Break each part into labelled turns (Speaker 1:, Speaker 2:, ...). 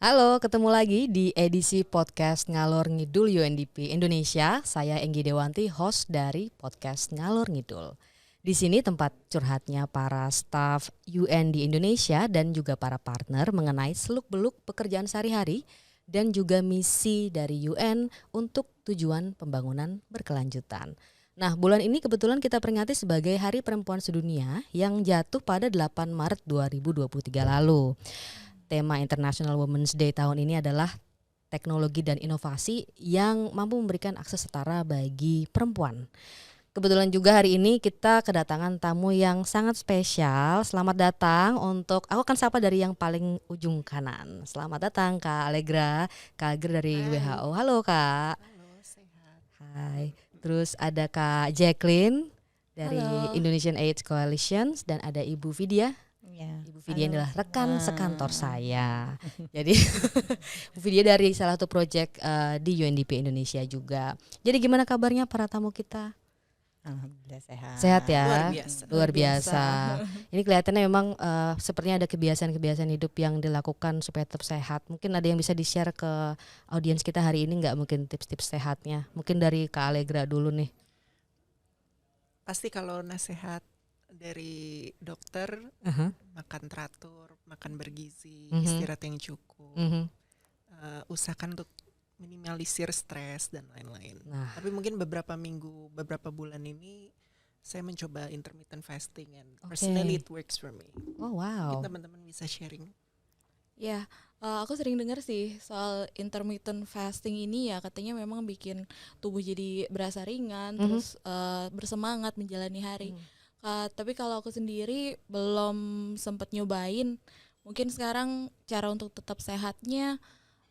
Speaker 1: Halo, ketemu lagi di edisi podcast Ngalor Ngidul UNDP Indonesia. Saya Enggi Dewanti, host dari podcast Ngalor Ngidul. Di sini tempat curhatnya para staf UN di Indonesia dan juga para partner mengenai seluk-beluk pekerjaan sehari-hari dan juga misi dari UN untuk tujuan pembangunan berkelanjutan. Nah, bulan ini kebetulan kita peringati sebagai Hari Perempuan Sedunia yang jatuh pada 8 Maret 2023 lalu. Tema International Women's Day tahun ini adalah teknologi dan inovasi yang mampu memberikan akses setara bagi perempuan. Kebetulan juga hari ini kita kedatangan tamu yang sangat spesial. Selamat datang aku akan sapa dari yang paling ujung kanan. Selamat datang Kak Allegra, Kak Ager dari WHO. Halo Kak.
Speaker 2: Halo, sehat.
Speaker 1: Hai. Terus ada Kak Jacqueline dari
Speaker 2: Halo.
Speaker 1: Indonesian AIDS Coalition dan ada Ibu Vidya.
Speaker 2: Ya.
Speaker 1: Ibu Vidya adalah rekan sekantor saya. Jadi Bu Vidya dari salah satu proyek di UNDP Indonesia juga. Jadi gimana kabarnya para tamu kita?
Speaker 2: Alhamdulillah sehat.
Speaker 1: Sehat ya?
Speaker 2: Luar biasa.
Speaker 1: Ini kelihatannya memang sepertinya ada kebiasaan-kebiasaan hidup yang dilakukan supaya tetap sehat. Mungkin ada yang bisa di-share ke audiens kita hari ini nggak? Mungkin tips-tips sehatnya. Mungkin dari Kak Allegra dulu nih.
Speaker 2: Pasti kalau nasihat dari dokter, makan teratur, makan bergizi, istirahat yang cukup, usahakan untuk minimalisir stres dan lain-lain.
Speaker 1: Nah.
Speaker 2: Tapi mungkin beberapa bulan ini saya mencoba intermittent fasting and personally it works for me.
Speaker 1: Oh wow.
Speaker 2: Mungkin teman-teman bisa sharing.
Speaker 3: Ya, aku sering dengar sih soal intermittent fasting ini ya, katanya memang bikin tubuh jadi berasa ringan, terus bersemangat menjalani hari. Tapi kalau aku sendiri belum sempat nyobain. Mungkin sekarang cara untuk tetap sehatnya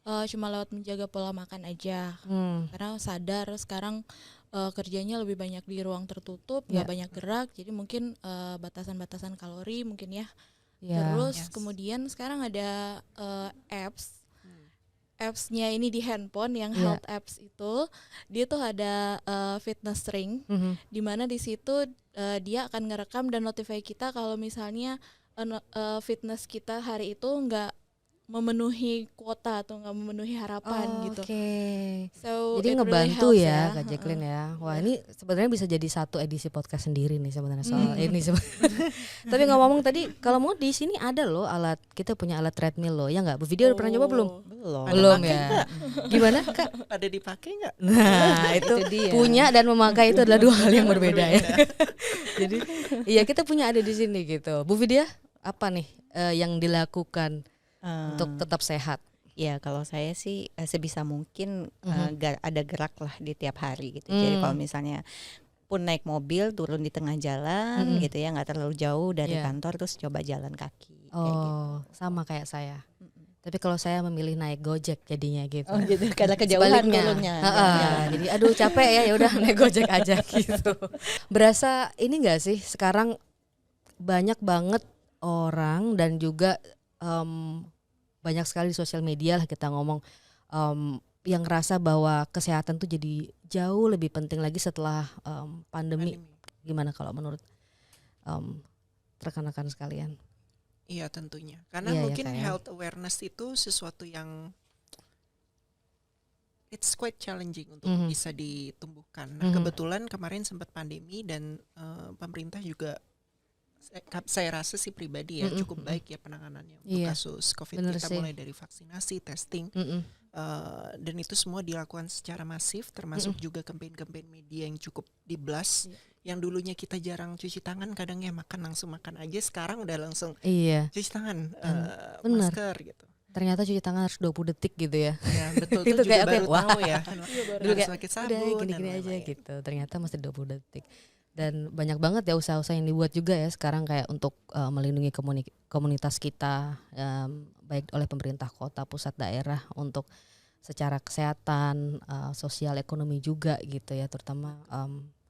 Speaker 3: cuma lewat menjaga pola makan aja. Karena sadar sekarang kerjanya lebih banyak di ruang tertutup, nggak banyak gerak, jadi mungkin batasan-batasan kalori mungkin ya. Terus kemudian sekarang ada apps-nya ini di handphone yang health apps itu, dia tuh ada fitness ring, di mana di situ dia akan ngerekam dan notify kita kalau misalnya fitness kita hari itu nggak memenuhi kuota atau nggak memenuhi harapan gitu. So,
Speaker 1: jadi ngebantu really ya Kak Jacqueline ya. Wah ini sebenarnya bisa jadi satu edisi podcast sendiri nih sebenarnya soal ini. Tapi ngomong tadi kalau mau di sini ada loh alat, kita punya alat treadmill loh ya nggak? Bu Vidya udah pernah nyoba belum? Belum ya. Gimana Kak?
Speaker 2: Ada dipakai nggak?
Speaker 1: Nah itu dia. Punya dan memakai itu adalah dua hal yang berbeda ya. Jadi iya kita punya ada di sini gitu. Bu Vidya apa nih yang dilakukan untuk tetap sehat?
Speaker 4: Ya kalau saya sih sebisa mungkin ada gerak lah di tiap hari gitu. Jadi kalau misalnya pun naik mobil turun di tengah jalan gitu ya, nggak terlalu jauh dari kantor, terus coba jalan kaki.
Speaker 1: Oh gitu. Sama kayak saya. Tapi kalau saya memilih naik Gojek jadinya gitu.
Speaker 4: Oh gitu, karena kejauhan turunnya.
Speaker 1: Jadi aduh capek ya udah naik Gojek aja gitu. Berasa ini nggak sih sekarang banyak banget orang dan juga banyak sekali di sosial media lah kita ngomong yang ngerasa bahwa kesehatan tuh jadi jauh lebih penting lagi setelah pandemi. Gimana kalau menurut rekan-rekan sekalian?
Speaker 2: Iya tentunya, karena mungkin health awareness itu sesuatu yang it's quite challenging untuk bisa ditumbuhkan. Nah, kebetulan kemarin sempat pandemi dan pemerintah juga saya rasa sih pribadi ya cukup baik ya penanganannya untuk kasus COVID. Bener kita mulai dari vaksinasi, testing, dan itu semua dilakukan secara masif, termasuk juga kampanye-kampanye media yang cukup di-blast. Yang dulunya kita jarang cuci tangan, kadang ya langsung makan aja, sekarang udah langsung cuci tangan, masker gitu.
Speaker 1: Ternyata cuci tangan harus 20 detik gitu ya.
Speaker 2: Ya betul, itu juga baru tahu ya.
Speaker 1: Dulu kayak
Speaker 2: pakai sabun
Speaker 1: gini-gini aja gitu. Ternyata masih 20 detik. Dan banyak banget ya usaha-usaha yang dibuat juga ya sekarang kayak untuk melindungi komunitas kita, baik oleh pemerintah kota, pusat, daerah, untuk secara kesehatan, sosial, ekonomi juga gitu ya, terutama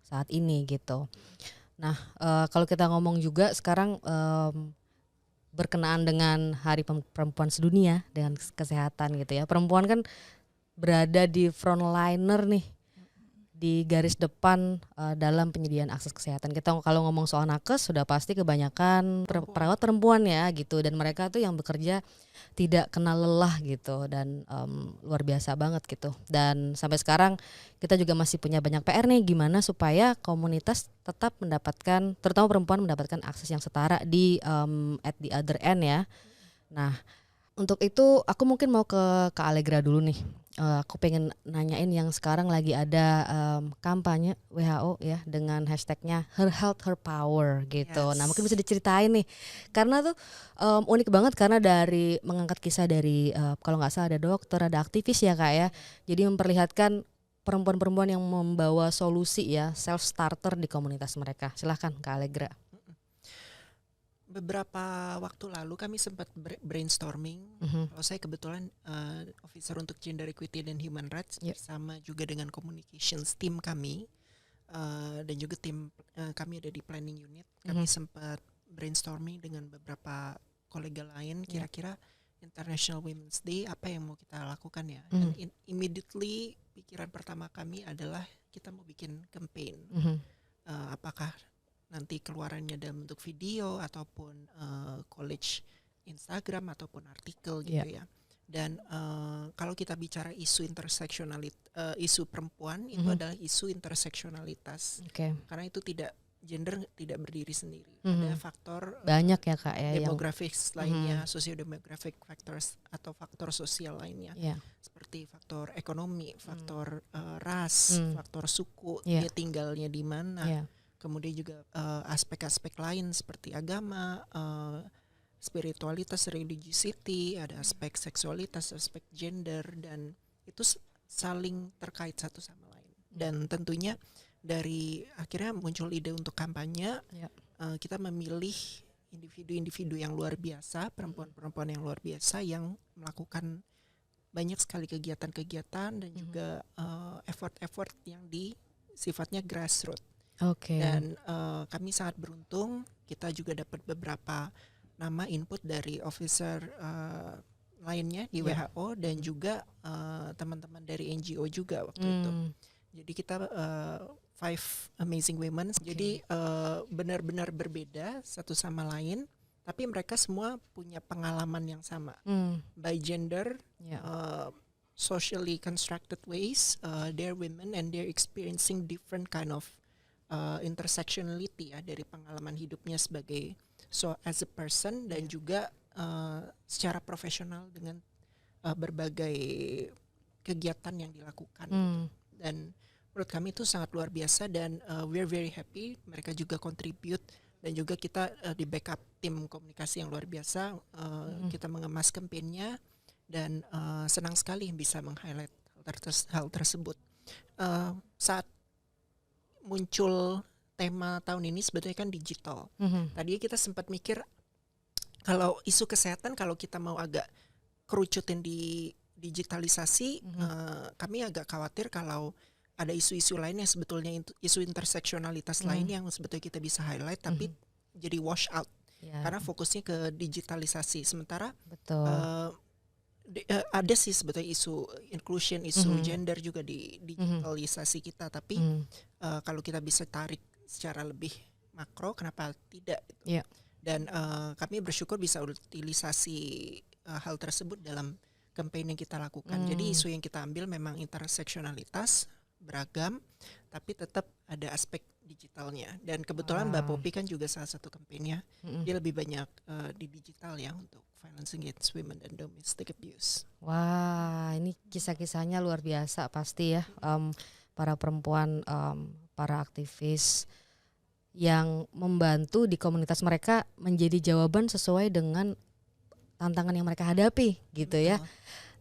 Speaker 1: saat ini gitu. Nah kalau kita ngomong juga sekarang berkenaan dengan Hari Perempuan Sedunia dengan kesehatan gitu ya, perempuan kan berada di frontliner nih di garis depan dalam penyediaan akses kesehatan. Kita kalau ngomong soal nakes sudah pasti kebanyakan perawat perempuan ya gitu, dan mereka tuh yang bekerja tidak kenal lelah gitu, dan luar biasa banget gitu. Dan sampai sekarang kita juga masih punya banyak PR nih, gimana supaya komunitas tetap mendapatkan, terutama perempuan mendapatkan akses yang setara di at the other end ya. Nah, untuk itu aku mungkin mau ke Allegra dulu nih. Aku pengen nanyain yang sekarang lagi ada kampanye WHO ya dengan hashtagnya Her Health Her Power gitu.
Speaker 2: Yes.
Speaker 1: Nah mungkin bisa diceritain nih, karena tuh unik banget karena dari mengangkat kisah dari kalau nggak salah ada dokter, ada aktivis ya Kak ya. Jadi memperlihatkan perempuan-perempuan yang membawa solusi ya, self starter di komunitas mereka. Silahkan Kak Allegra.
Speaker 2: Beberapa waktu lalu kami sempat brainstorming. Kalau saya kebetulan officer untuk Gender Equity dan Human Rights bersama juga dengan communications team kami dan juga tim kami ada di planning unit. Kami sempat brainstorming dengan beberapa kolega lain. Kira-kira International Women's Day apa yang mau kita lakukan ya? Dan immediately pikiran pertama kami adalah kita mau bikin campaign. Apakah nanti keluarannya dalam bentuk video ataupun college Instagram ataupun artikel gitu ya. Dan kalau kita bicara isu isu perempuan itu adalah isu interseksionalitas. Karena itu gender tidak berdiri sendiri. Ada faktor
Speaker 1: banyak ya Kak ya,
Speaker 2: demographics lainnya, socio-demographic factors atau faktor sosial lainnya. Seperti faktor ekonomi, faktor ras, faktor suku, dia tinggalnya di mana. Kemudian juga aspek-aspek lain seperti agama, spiritualitas, religiosity, ada aspek seksualitas, aspek gender, dan itu saling terkait satu sama lain. Dan tentunya dari akhirnya muncul ide untuk kampanye, kita memilih individu-individu yang luar biasa, perempuan-perempuan yang luar biasa yang melakukan banyak sekali kegiatan-kegiatan dan juga effort-effort yang sifatnya grassroots. Dan kami sangat beruntung, kita juga dapat beberapa nama input dari officer lainnya di WHO dan juga teman-teman dari NGO juga waktu itu. Jadi kita 5 amazing women. Jadi benar-benar berbeda satu sama lain, tapi mereka semua punya pengalaman yang sama. By gender, socially constructed ways, they're women and they're experiencing different kind of intersectionality ya, dari pengalaman hidupnya sebagai as a person dan juga secara profesional dengan berbagai kegiatan yang dilakukan. Dan menurut kami itu sangat luar biasa dan we're very happy. Mereka juga contribute dan juga kita di backup tim komunikasi yang luar biasa. Kita mengemas kampanye dan senang sekali bisa meng-highlight hal tersebut. Saat muncul tema tahun ini sebetulnya kan digital. Tadinya kita sempat mikir kalau isu kesehatan kalau kita mau agak kerucutin di digitalisasi, kami agak khawatir kalau ada isu-isu lain yang sebetulnya isu interseksionalitas lain yang sebetulnya kita bisa highlight tapi jadi wash out karena fokusnya ke digitalisasi. Sementara ada sih sebetulnya isu inclusion, isu gender juga di digitalisasi kita, tapi kalau kita bisa tarik secara lebih makro, kenapa tidak? Gitu. Dan kami bersyukur bisa utilisasi hal tersebut dalam campaign yang kita lakukan. Jadi isu yang kita ambil memang interseksionalitas, beragam, tapi tetap ada aspek digitalnya. Dan kebetulan Mbak Poppy kan juga salah satu kampanye, dia lebih banyak di digital ya untuk violence against women dan domestic abuse.
Speaker 1: Wah, ini kisah-kisahnya luar biasa pasti ya, para perempuan, para aktivis yang membantu di komunitas mereka menjadi jawaban sesuai dengan tantangan yang mereka hadapi gitu ya.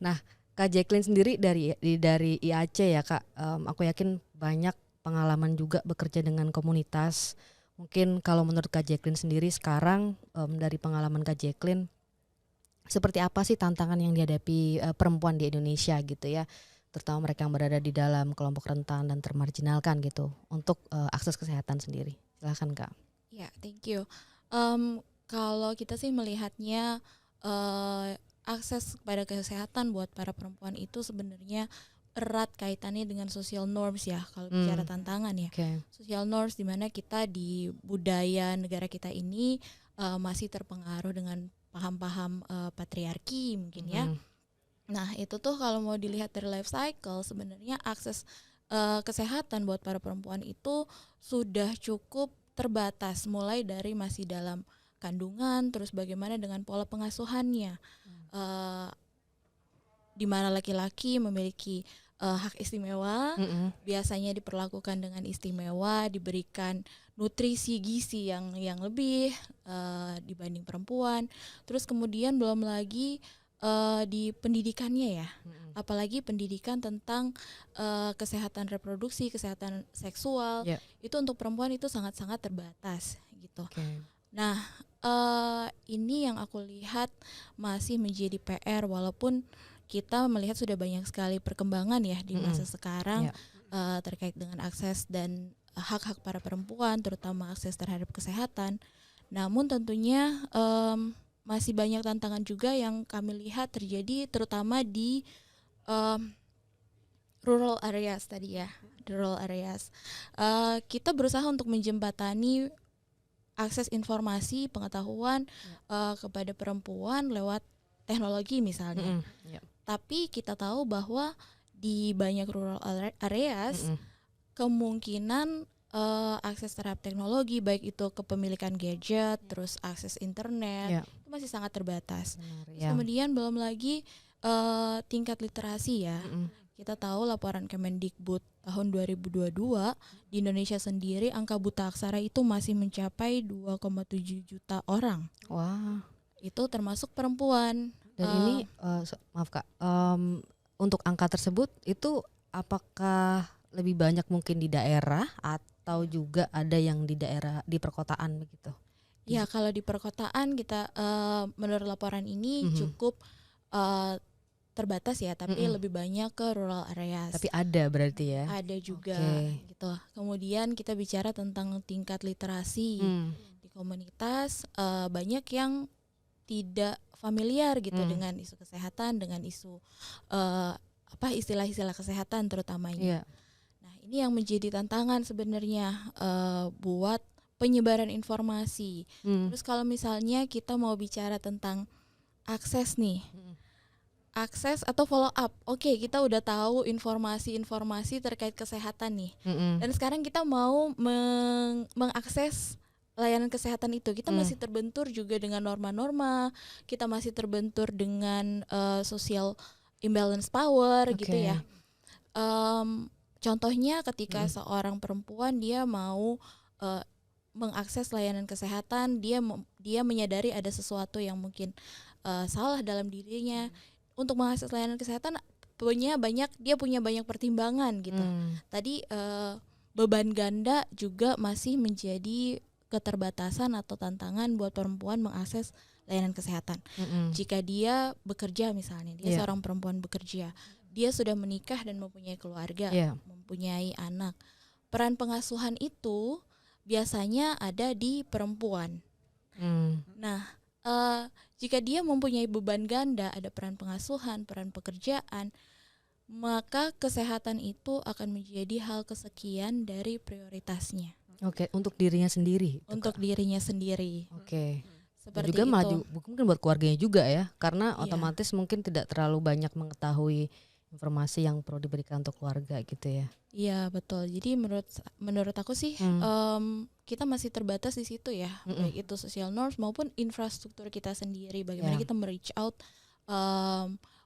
Speaker 1: Nah, Kak Jacqueline sendiri dari IAC ya Kak, aku yakin banyak pengalaman juga bekerja dengan komunitas. Mungkin kalau menurut Kak Jacqueline sendiri sekarang, dari pengalaman Kak Jacqueline, seperti apa sih tantangan yang dihadapi perempuan di Indonesia gitu ya, terutama mereka yang berada di dalam kelompok rentan dan termarginalkan gitu untuk akses kesehatan sendiri. Silakan Kak.
Speaker 3: Ya, thank you. Kalau kita sih melihatnya akses kepada kesehatan buat para perempuan itu sebenarnya erat kaitannya dengan social norms ya kalau bicara tantangan ya. Social norms di mana kita di budaya negara kita ini masih terpengaruh dengan paham-paham patriarki mungkin ya. Nah itu tuh kalau mau dilihat dari life cycle sebenarnya akses kesehatan buat para perempuan itu sudah cukup terbatas, mulai dari masih dalam kandungan, terus bagaimana dengan pola pengasuhannya, di mana laki-laki memiliki hak istimewa, biasanya diperlakukan dengan istimewa, diberikan nutrisi gizi yang lebih dibanding perempuan. Terus kemudian belum lagi di pendidikannya ya, apalagi pendidikan tentang kesehatan reproduksi, kesehatan seksual, itu untuk perempuan itu sangat-sangat terbatas gitu. Nah ini yang aku lihat masih menjadi PR, walaupun kita melihat sudah banyak sekali perkembangan ya di masa sekarang terkait dengan akses dan hak-hak para perempuan, terutama akses terhadap kesehatan. Namun tentunya masih banyak tantangan juga yang kami lihat terjadi, terutama di rural areas tadi ya, rural areas. Kita berusaha untuk menjembatani akses informasi, pengetahuan kepada perempuan lewat teknologi misalnya. Tapi kita tahu bahwa di banyak rural areas kemungkinan akses terhadap teknologi, baik itu kepemilikan gadget, terus akses internet, itu masih sangat terbatas. Kemudian belum lagi tingkat literasi ya. Kita tahu laporan Kemendikbud tahun 2022 di Indonesia sendiri angka buta aksara itu masih mencapai 2,7 juta orang.
Speaker 1: Wah.
Speaker 3: Itu termasuk perempuan.
Speaker 1: Dan ini maaf Kak, untuk angka tersebut itu apakah lebih banyak mungkin di daerah atau juga ada yang di daerah di perkotaan begitu?
Speaker 3: Ya kalau di perkotaan kita menurut laporan ini cukup terbatas ya, tapi lebih banyak ke rural areas.
Speaker 1: Tapi ada berarti ya?
Speaker 3: Ada juga gitu. Kemudian kita bicara tentang tingkat literasi di komunitas, banyak yang tidak familiar gitu dengan isu kesehatan, dengan isu istilah-istilah kesehatan terutamanya. Nah ini yang menjadi tantangan sebenarnya buat penyebaran informasi. Terus kalau misalnya kita mau bicara tentang akses nih, akses atau follow up, oke, kita udah tahu informasi-informasi terkait kesehatan nih, dan sekarang kita mau mengakses layanan kesehatan itu, kita masih terbentur juga dengan norma-norma, kita masih terbentur dengan social imbalance power gitu ya. Contohnya ketika seorang perempuan dia mau mengakses layanan kesehatan, dia menyadari ada sesuatu yang mungkin salah dalam dirinya. Untuk mengakses layanan kesehatan dia punya banyak pertimbangan gitu. Tadi beban ganda juga masih menjadi keterbatasan atau tantangan buat perempuan mengakses layanan kesehatan. Jika dia bekerja misalnya, dia seorang perempuan bekerja, dia sudah menikah dan mempunyai keluarga, mempunyai anak. Peran pengasuhan itu biasanya ada di perempuan. Nah, jika dia mempunyai beban ganda, ada peran pengasuhan, peran pekerjaan, maka kesehatan itu akan menjadi hal kesekian dari prioritasnya.
Speaker 1: Untuk dirinya sendiri.
Speaker 3: Untuk dirinya sendiri. Seperti
Speaker 1: juga
Speaker 3: itu.
Speaker 1: Mungkin buat keluarganya juga ya, karena otomatis mungkin tidak terlalu banyak mengetahui informasi yang perlu diberikan untuk keluarga gitu ya.
Speaker 3: Iya betul. Jadi menurut aku sih kita masih terbatas di situ ya, baik itu social norms maupun infrastruktur kita sendiri. Bagaimana kita reach out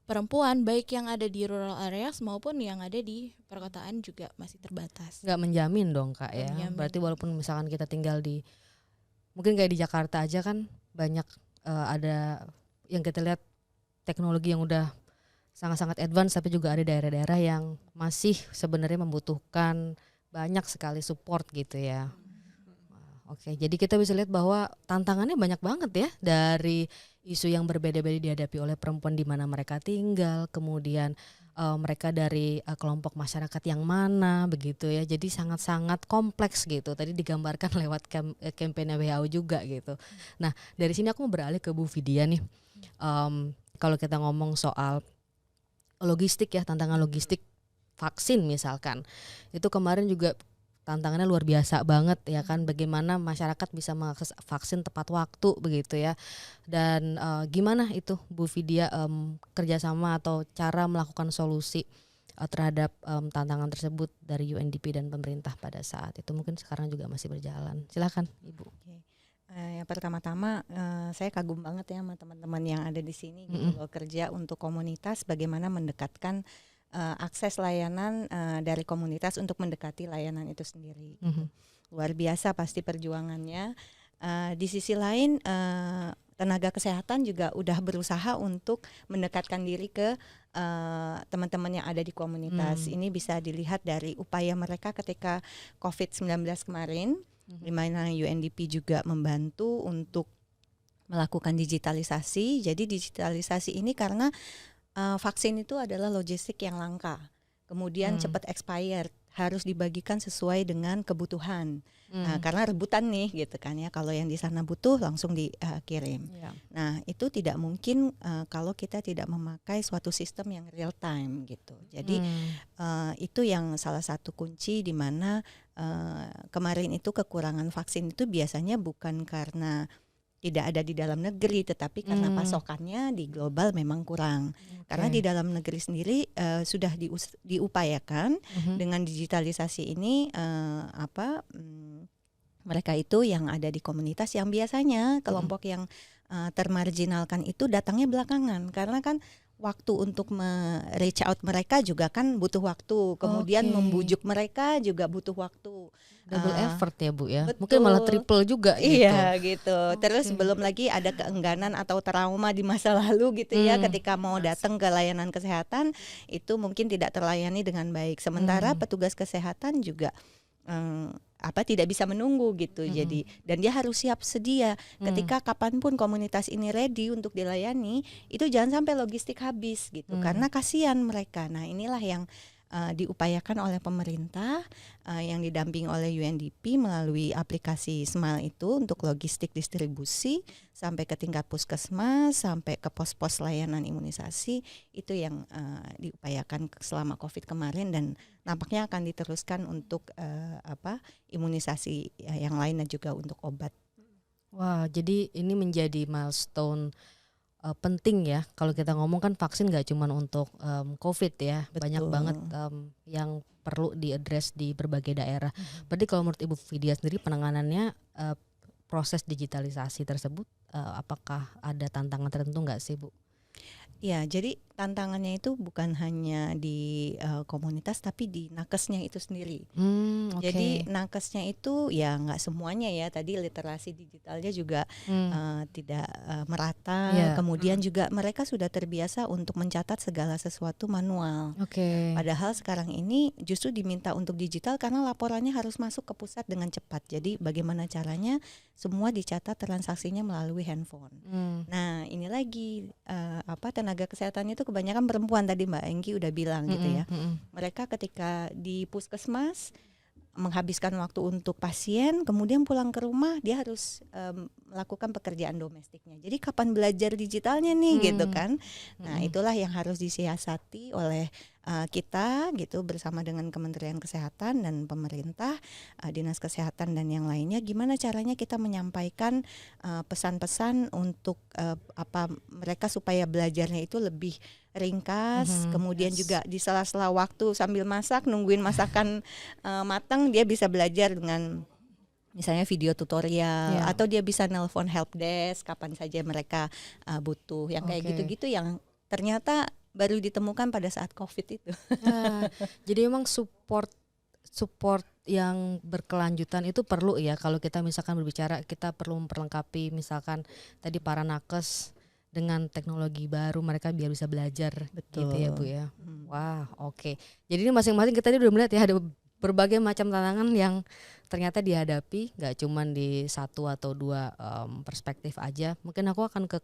Speaker 3: perempuan baik yang ada di rural areas maupun yang ada di perkotaan juga masih terbatas.
Speaker 1: Nggak menjamin dong Kak ya. Berarti walaupun misalkan kita tinggal di mungkin kayak di Jakarta aja kan banyak ada yang kita lihat teknologi yang udah sangat-sangat advance, tapi juga ada daerah-daerah yang masih sebenarnya membutuhkan banyak sekali support gitu ya. Jadi kita bisa lihat bahwa tantangannya banyak banget ya, dari isu yang berbeda-beda dihadapi oleh perempuan di mana mereka tinggal, kemudian mereka dari kelompok masyarakat yang mana begitu ya. Jadi sangat-sangat kompleks gitu. Tadi digambarkan lewat kampanye WHO juga gitu. Nah dari sini aku mau beralih ke Bu Vidya nih. Kalau kita ngomong soal logistik ya, tantangan logistik vaksin misalkan. Itu kemarin juga tantangannya luar biasa banget ya kan, bagaimana masyarakat bisa mengakses vaksin tepat waktu begitu ya. Dan gimana itu Bu Vidya kerjasama atau cara melakukan solusi terhadap tantangan tersebut dari UNDP dan pemerintah pada saat itu, mungkin sekarang juga masih berjalan. Silakan Ibu.
Speaker 4: Yang pertama-tama saya kagum banget ya sama teman-teman yang ada di sini gitu loh, kerja untuk komunitas, bagaimana mendekatkan akses layanan dari komunitas untuk mendekati layanan itu sendiri. Luar biasa pasti perjuangannya. Di sisi lain tenaga kesehatan juga udah berusaha untuk mendekatkan diri ke teman-teman yang ada di komunitas. Ini bisa dilihat dari upaya mereka ketika COVID-19 kemarin, di mana UNDP juga membantu untuk melakukan digitalisasi. Jadi digitalisasi ini karena vaksin itu adalah logistik yang langka, kemudian cepat expired, harus dibagikan sesuai dengan kebutuhan. Karena rebutan nih gitu kan ya, kalau yang di sana butuh langsung dikirim. Nah itu tidak mungkin kalau kita tidak memakai suatu sistem yang real time gitu. Jadi itu yang salah satu kunci di mana kemarin itu kekurangan vaksin itu biasanya bukan karena tidak ada di dalam negeri, tetapi karena pasokannya di global memang kurang. Karena di dalam negeri sendiri sudah diupayakan dengan digitalisasi ini mereka itu yang ada di komunitas yang biasanya kelompok yang termarginalkan itu datangnya belakangan, karena kan waktu untuk reach out mereka juga kan butuh waktu, kemudian membujuk mereka juga butuh waktu.
Speaker 1: Double effort ya Bu ya.
Speaker 4: Betul.
Speaker 1: Mungkin malah triple juga gitu.
Speaker 4: Iya gitu. Terus belum lagi ada keengganan atau trauma di masa lalu gitu ya, ketika mau datang ke layanan kesehatan itu mungkin tidak terlayani dengan baik. Sementara petugas kesehatan juga tidak bisa menunggu gitu. Jadi dan dia harus siap sedia ketika kapanpun komunitas ini ready untuk dilayani, itu jangan sampai logistik habis gitu, karena kasihan mereka. Nah inilah yang diupayakan oleh pemerintah yang didamping oleh UNDP melalui aplikasi Smile itu untuk logistik distribusi sampai ke tingkat puskesmas, sampai ke pos-pos layanan imunisasi. Itu yang diupayakan selama COVID kemarin, dan nampaknya akan diteruskan untuk imunisasi yang lain dan juga untuk obat.
Speaker 1: Wah, jadi ini menjadi milestone penting ya. Kalau kita ngomong kan vaksin gak cuma untuk COVID ya.
Speaker 4: Betul.
Speaker 1: Banyak banget yang perlu diadres di berbagai daerah. Berarti kalau menurut Ibu Vidya sendiri penanganannya proses digitalisasi tersebut apakah ada tantangan tertentu gak sih Bu?
Speaker 4: Ya, jadi tantangannya itu bukan hanya di komunitas tapi di nakesnya itu sendiri. Jadi nakesnya itu ya nggak semuanya ya. Tadi literasi digitalnya juga tidak merata. Kemudian juga mereka sudah terbiasa untuk mencatat segala sesuatu manual. Padahal sekarang ini justru diminta untuk digital karena laporannya harus masuk ke pusat dengan cepat. Jadi bagaimana caranya semua dicatat transaksinya melalui handphone. Nah ini lagi tenaga kesehatan itu kebanyakan perempuan, tadi Mbak Enggi udah bilang gitu ya. Mereka ketika di puskesmas menghabiskan waktu untuk pasien, kemudian pulang ke rumah dia harus melakukan pekerjaan domestiknya. Jadi kapan belajar digitalnya nih gitu kan. Nah itulah yang harus disiasati oleh kita gitu bersama dengan Kementerian Kesehatan dan pemerintah, Dinas Kesehatan dan yang lainnya. Gimana caranya kita menyampaikan pesan-pesan untuk mereka supaya belajarnya itu lebih ringkas, kemudian juga di sela-sela waktu sambil masak, nungguin masakan matang, dia bisa belajar dengan misalnya video tutorial, atau dia bisa nelpon helpdesk kapan saja mereka butuh. Yang kayak gitu-gitu yang ternyata baru ditemukan pada saat COVID itu.
Speaker 1: Jadi memang support yang berkelanjutan itu perlu ya. Kalau kita misalkan berbicara, kita perlu memperlengkapi misalkan tadi para nakes dengan teknologi baru, mereka biar bisa belajar.
Speaker 4: Betul.
Speaker 1: Gitu ya Bu ya. Wah, oke. Jadi ini masing-masing kita udah melihat ya ada berbagai macam tantangan yang ternyata dihadapi, gak cuma di satu atau dua perspektif aja. Mungkin aku akan ke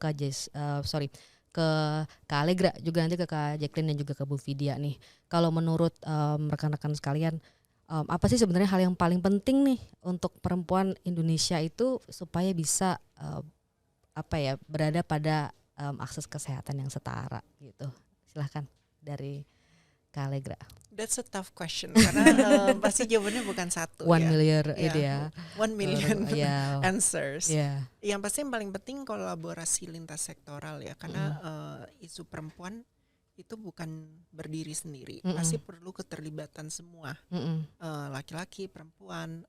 Speaker 1: Kak Allegra, juga nanti ke Kak Jacqueline dan juga ke Bu Vidya nih. Kalau menurut rekan-rekan sekalian, apa sih sebenarnya hal yang paling penting nih untuk perempuan Indonesia itu supaya bisa berada pada akses kesehatan yang setara gitu. Silahkan dari Kak Allegra.
Speaker 2: That's a tough question karena pasti jawabannya bukan satu.
Speaker 1: 1 million
Speaker 2: ya.
Speaker 1: itu ya.
Speaker 2: 1 million
Speaker 1: Yeah.
Speaker 2: answers.
Speaker 1: Yeah.
Speaker 2: Yang pasti yang paling penting kolaborasi lintas sektoral ya, karena isu perempuan itu bukan berdiri sendiri, pasti perlu keterlibatan semua, laki-laki, perempuan,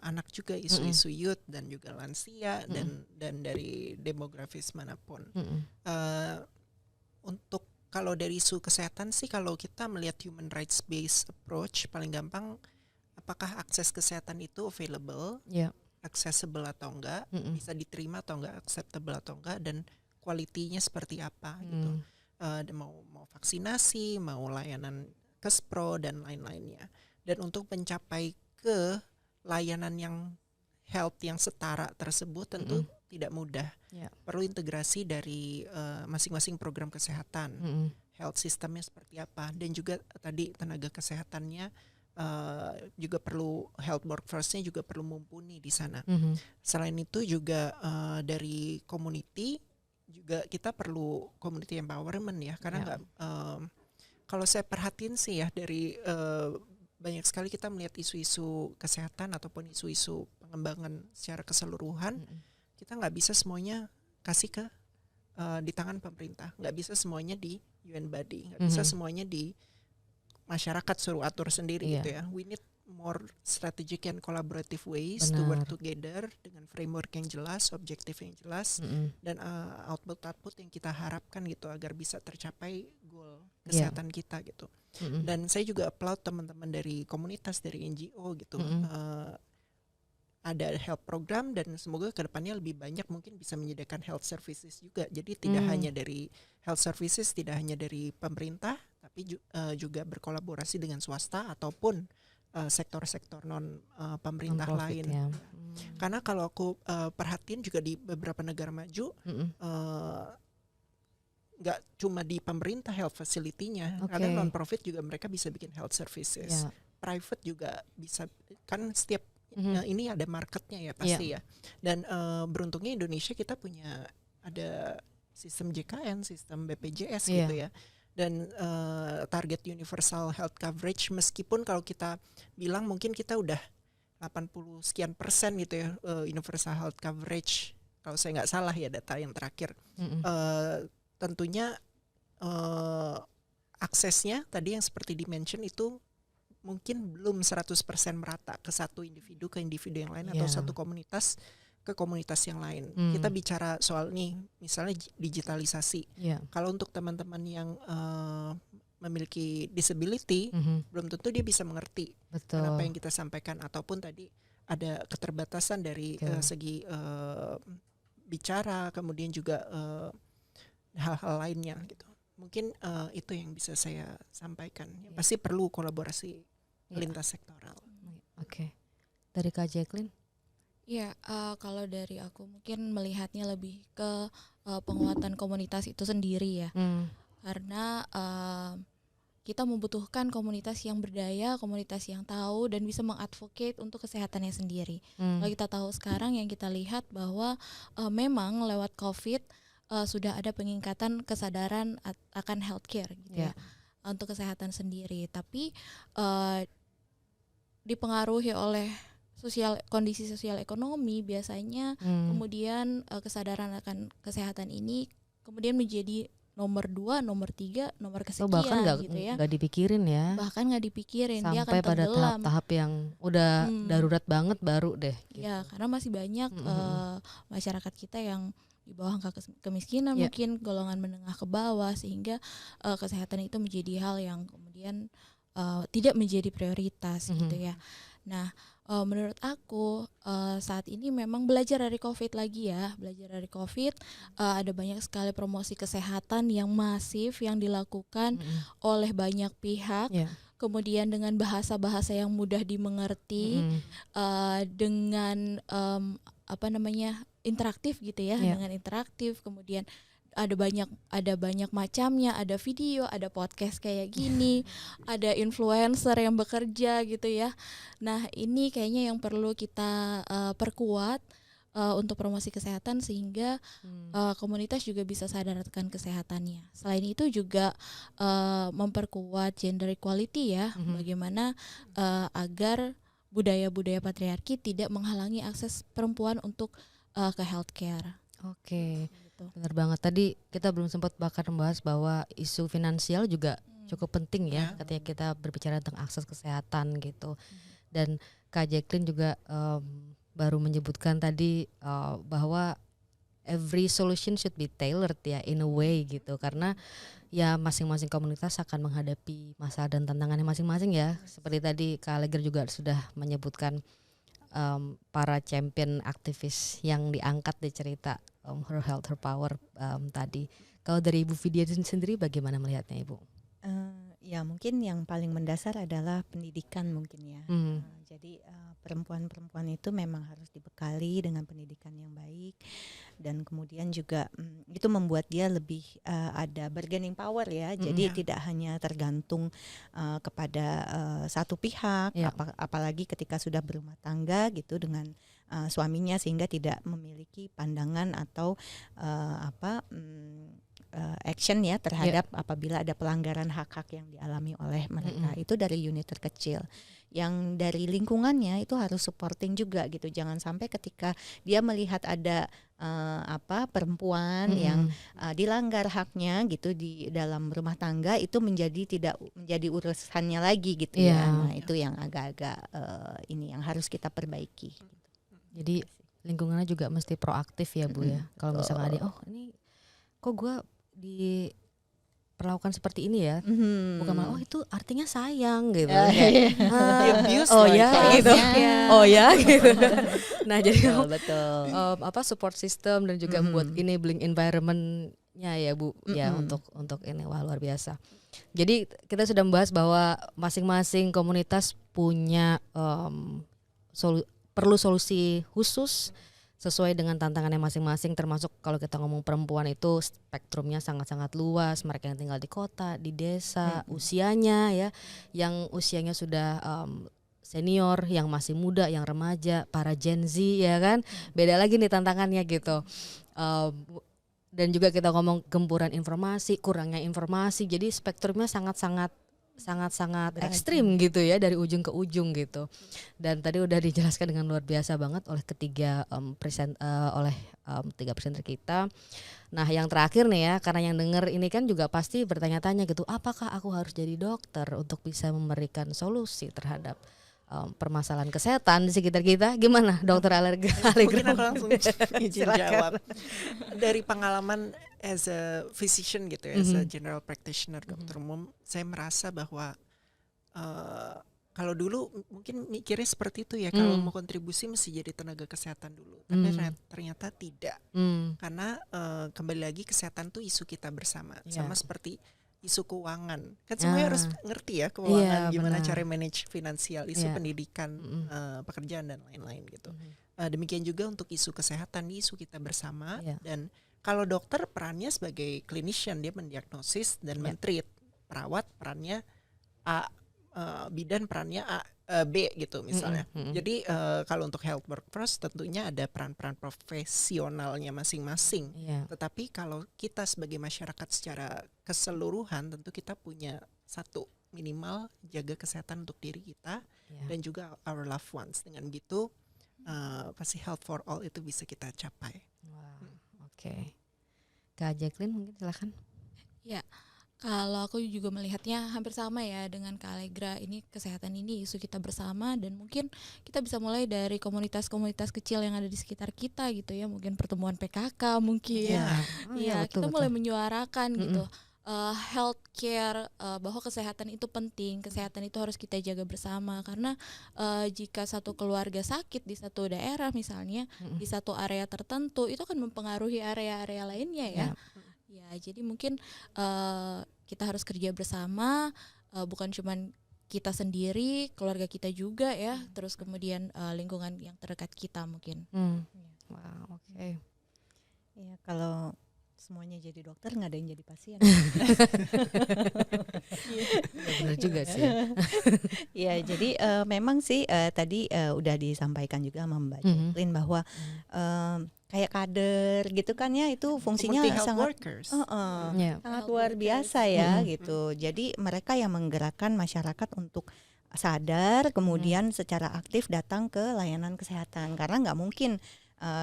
Speaker 2: anak juga, isu-isu youth dan juga lansia dan dari demografis manapun. Untuk kalau dari isu kesehatan sih, kalau kita melihat human rights based approach, paling gampang apakah akses kesehatan itu available, accessible atau enggak, bisa diterima atau enggak, acceptable atau enggak, dan kualitinya seperti apa gitu. Mau vaksinasi, mau layanan Kespro dan lain-lainnya. Dan untuk mencapai ke layanan yang health yang setara tersebut tentu tidak mudah. Perlu integrasi dari masing-masing program kesehatan, health systemnya seperti apa, dan juga tadi tenaga kesehatannya juga perlu, health workforce-nya juga perlu mumpuni di sana. Selain itu juga dari community juga kita perlu community empowerment ya, karena kalau saya perhatiin sih ya dari banyak sekali kita melihat isu-isu kesehatan ataupun isu-isu pengembangan secara keseluruhan, kita nggak bisa semuanya kasih ke di tangan pemerintah, nggak bisa semuanya di UN body, nggak bisa semuanya di masyarakat suruh atur sendiri gitu ya. We need more strategic and collaborative ways to work together dengan framework yang jelas, objektif yang jelas, dan output yang kita harapkan gitu agar bisa tercapai goal kesehatan kita gitu. Dan saya juga applaud teman-teman dari komunitas, dari NGO gitu. Ada health program dan semoga kedepannya lebih banyak mungkin bisa menyediakan health services juga. Jadi tidak hanya dari health services, tidak hanya dari pemerintah, tapi juga berkolaborasi dengan swasta ataupun sektor-sektor non pemerintah lain. Ya. Karena kalau aku perhatiin juga di beberapa negara maju, nggak cuma di pemerintah health facility-nya, kadang non-profit juga mereka bisa bikin health services. Private juga bisa, kan setiap ini ada marketnya ya pasti ya. Dan beruntungnya Indonesia kita punya ada sistem JKN, sistem BPJS gitu ya. Dan target universal health coverage, meskipun kalau kita bilang mungkin kita udah 80 sekian persen gitu ya universal health coverage, kalau saya nggak salah ya data yang terakhir. Tentunya aksesnya tadi yang seperti di-mention itu mungkin belum 100% merata ke satu individu ke individu yang lain atau satu komunitas ke komunitas yang lain. Kita bicara soal nih misalnya digitalisasi. Kalau untuk teman-teman yang memiliki disability, belum tentu dia bisa mengerti apa yang kita sampaikan, ataupun tadi ada keterbatasan dari segi bicara, kemudian juga hal-hal lainnya gitu. Mungkin itu yang bisa saya sampaikan. Pasti perlu kolaborasi lintas sektoral.
Speaker 1: Oke. Dari Kak Jacqueline?
Speaker 3: Ya, kalau dari aku mungkin melihatnya lebih ke penguatan komunitas itu sendiri ya. Karena kita membutuhkan komunitas yang berdaya, komunitas yang tahu dan bisa mengadvocate untuk kesehatannya sendiri. Kalau kita tahu sekarang yang kita lihat bahwa memang lewat COVID sudah ada peningkatan kesadaran akan healthcare gitu ya, untuk kesehatan sendiri. Tapi dipengaruhi oleh kondisi sosial ekonomi biasanya, kemudian kesadaran akan kesehatan ini kemudian menjadi nomor 2, nomor 3, nomor kesekian
Speaker 1: bahkan
Speaker 3: gitu ya.
Speaker 1: Gak dipikirin ya.
Speaker 3: Bahkan gak dipikirin,
Speaker 1: sampai
Speaker 3: dia akan
Speaker 1: pada tahap-tahap yang udah darurat banget baru deh. Gitu.
Speaker 3: Ya, karena masih banyak masyarakat kita yang di bawah angka kemiskinan, mungkin golongan menengah ke bawah, sehingga kesehatan itu menjadi hal yang kemudian tidak menjadi prioritas gitu ya. Nah, menurut aku saat ini memang belajar dari COVID lagi ya, ada banyak sekali promosi kesehatan yang masif yang dilakukan oleh banyak pihak, kemudian dengan bahasa-bahasa yang mudah dimengerti, dengan interaktif gitu ya, dengan interaktif, kemudian ada banyak macamnya, ada video, ada podcast kayak gini, ada influencer yang bekerja gitu ya. Nah, ini kayaknya yang perlu kita perkuat untuk promosi kesehatan sehingga komunitas juga bisa sadar akan kesehatannya. Selain itu juga memperkuat gender equality ya, bagaimana agar budaya-budaya patriarki tidak menghalangi akses perempuan untuk ke healthcare.
Speaker 1: Oke,
Speaker 3: Gitu.
Speaker 1: benar banget. Tadi kita belum sempat membahas bahwa isu finansial juga cukup penting ya, ketika kita berbicara tentang akses kesehatan gitu. Dan Kak Jacqueline juga baru menyebutkan tadi bahwa every solution should be tailored ya in a way gitu, karena ya masing-masing komunitas akan menghadapi masalah dan tantangannya masing-masing ya. Seperti tadi Kak Alleger juga sudah menyebutkan para champion aktivis yang diangkat di cerita Her Health Her Power tadi. Kalau dari Ibu Vidya sendiri bagaimana melihatnya Ibu?
Speaker 4: Ya mungkin yang paling mendasar adalah pendidikan mungkin ya. Jadi perempuan-perempuan itu memang harus dibekali dengan pendidikan yang baik, dan kemudian juga itu membuat dia lebih ada bargaining power ya. Jadi tidak hanya tergantung kepada satu pihak, apalagi ketika sudah berumah tangga gitu dengan suaminya, sehingga tidak memiliki pandangan atau action ya terhadap apabila ada pelanggaran hak-hak yang dialami oleh mereka. Itu dari unit terkecil. Yang dari lingkungannya itu harus supporting juga gitu. Jangan sampai ketika dia melihat ada perempuan yang dilanggar haknya gitu di dalam rumah tangga, itu tidak menjadi urusannya lagi gitu ya. Nah, itu yang agak-agak ini yang harus kita perbaiki. Gitu.
Speaker 1: Jadi lingkungannya juga mesti proaktif ya Bu ya. Kalau misalnya ada ini kok gue diperlakukan seperti ini ya, bukan malah itu artinya sayang gitu. Gitu. Gitu. Nah jadi
Speaker 4: betul.
Speaker 1: Support system dan juga buat enabling environment-nya ya Bu ya untuk ini wah luar biasa. Jadi kita sudah membahas bahwa masing-masing komunitas punya perlu solusi khusus sesuai dengan tantangannya masing-masing, termasuk kalau kita ngomong perempuan itu spektrumnya sangat-sangat luas, mereka yang tinggal di kota, di desa, usianya ya, yang usianya sudah senior, yang masih muda, yang remaja, para Gen Z ya kan, beda lagi nih tantangannya gitu. Dan juga kita ngomong gempuran informasi, kurangnya informasi, jadi spektrumnya sangat-sangat ekstrim gitu ya dari ujung ke ujung gitu. Dan tadi udah dijelaskan dengan luar biasa banget oleh tiga presenter kita. Nah yang terakhir nih ya, karena yang denger ini kan juga pasti bertanya-tanya gitu, apakah aku harus jadi dokter untuk bisa memberikan solusi terhadap permasalahan kesehatan di sekitar kita? Gimana Dokter Alleger?
Speaker 2: Mungkin aku langsung izin jawab. Dari pengalaman as a physician gitu ya, as a general practitioner, dokter umum, saya merasa bahwa kalau dulu mungkin mikirnya seperti itu ya, kalau mau kontribusi mesti jadi tenaga kesehatan dulu, tapi ternyata tidak. Karena kembali lagi kesehatan tuh isu kita bersama, sama seperti isu keuangan, kan semuanya harus ngerti ya keuangan, gimana cara manage finansial, isu pendidikan, pekerjaan dan lain-lain gitu. Demikian juga untuk isu kesehatan, isu kita bersama. Dan kalau dokter perannya sebagai clinician, dia mendiagnosis dan mentreat. Perawat perannya A, bidan perannya A, B gitu misalnya. Jadi kalau untuk health workforce tentunya ada peran-peran profesionalnya masing-masing. Tetapi kalau kita sebagai masyarakat secara keseluruhan, tentu kita punya satu, minimal jaga kesehatan untuk diri kita dan juga our loved ones. Dengan begitu pasti health for all itu bisa kita capai.
Speaker 1: Oke. Kak Jacqueline mungkin silakan.
Speaker 3: Ya. Kalau aku juga melihatnya hampir sama ya dengan Kak Allegra, ini kesehatan ini isu kita bersama, dan mungkin kita bisa mulai dari komunitas-komunitas kecil yang ada di sekitar kita gitu ya, mungkin pertemuan PKK mungkin. Kita mulai menyuarakan gitu healthcare, bahwa kesehatan itu penting, kesehatan itu harus kita jaga bersama, karena jika satu keluarga sakit di satu daerah misalnya, di satu area tertentu, itu akan mempengaruhi area-area lainnya ya. Ya, jadi mungkin kita harus kerja bersama, bukan cuma kita sendiri, keluarga kita juga ya, terus kemudian lingkungan yang terdekat kita mungkin.
Speaker 1: Wow, oke.
Speaker 4: Ya, kalau semuanya jadi dokter, nggak ada yang jadi pasien.
Speaker 1: Ya, benar juga sih.
Speaker 4: Ya, jadi memang sih tadi udah disampaikan juga sama Mbak Jacqueline bahwa kayak kader gitu kan ya, itu fungsinya
Speaker 2: Community health
Speaker 4: sangat
Speaker 2: workers.
Speaker 4: sangat luar biasa ya gitu. Jadi mereka yang menggerakkan masyarakat untuk sadar, kemudian secara aktif datang ke layanan kesehatan, karena nggak mungkin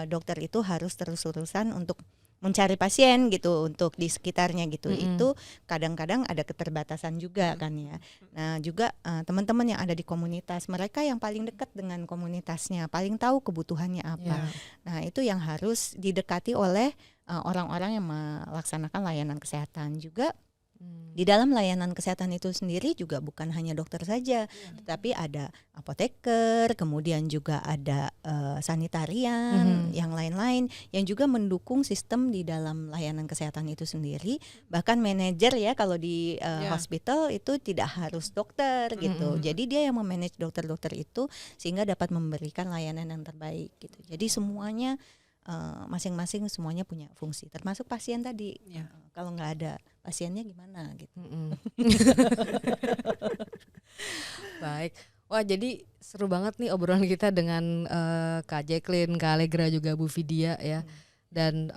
Speaker 4: dokter itu harus terus-terusan untuk mencari pasien gitu untuk di sekitarnya gitu. Itu kadang-kadang ada keterbatasan juga kan ya. Nah juga teman-teman yang ada di komunitas, mereka yang paling dekat dengan komunitasnya, paling tahu kebutuhannya apa. Nah itu yang harus didekati oleh orang-orang yang melaksanakan layanan kesehatan juga. Di dalam layanan kesehatan itu sendiri juga bukan hanya dokter saja, tetapi ada apoteker, kemudian juga ada sanitarian, yang lain-lain yang juga mendukung sistem di dalam layanan kesehatan itu sendiri. Bahkan manajer ya kalau di hospital itu tidak harus dokter gitu. Jadi dia yang memanage dokter-dokter itu sehingga dapat memberikan layanan yang terbaik gitu. Jadi semuanya masing-masing semuanya punya fungsi, termasuk pasien tadi. Kalau nggak ada pasiennya gimana gitu.
Speaker 1: Baik. Wah, jadi seru banget nih obrolan kita dengan Kak Jacqueline, Kak Allegra juga Bu Vidya ya. Dan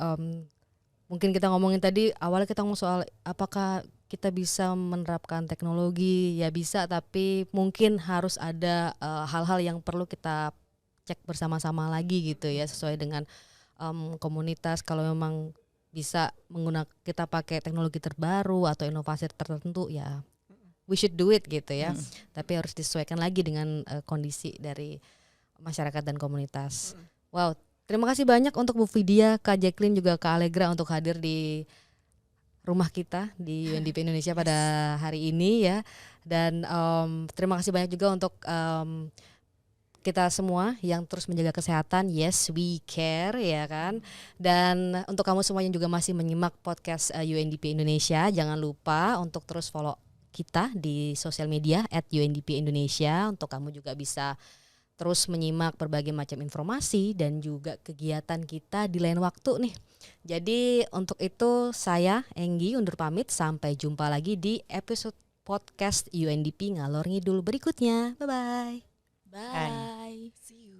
Speaker 1: mungkin kita ngomongin tadi awalnya kita ngomong soal apakah kita bisa menerapkan teknologi, ya bisa, tapi mungkin harus ada hal-hal yang perlu kita cek bersama-sama lagi gitu ya, sesuai dengan komunitas. Kalau memang bisa kita pakai teknologi terbaru atau inovasi tertentu, ya we should do it gitu ya. Tapi harus disesuaikan lagi dengan kondisi dari masyarakat dan komunitas. Wow, terima kasih banyak untuk Bu Vidya, Kak Jacqueline juga Kak Allegra untuk hadir di rumah kita di UNDP Indonesia pada hari ini ya. Dan terima kasih banyak juga untuk kita semua yang terus menjaga kesehatan. Yes, we care ya kan. Dan untuk kamu semua yang juga masih menyimak podcast UNDP Indonesia, jangan lupa untuk terus follow kita di sosial media @UNDP Indonesia, untuk kamu juga bisa terus menyimak berbagai macam informasi dan juga kegiatan kita di lain waktu nih. Jadi untuk itu saya Enggi undur pamit, sampai jumpa lagi di episode podcast UNDP Ngalor Ngidul berikutnya. Bye bye.
Speaker 3: Bye.
Speaker 2: See you.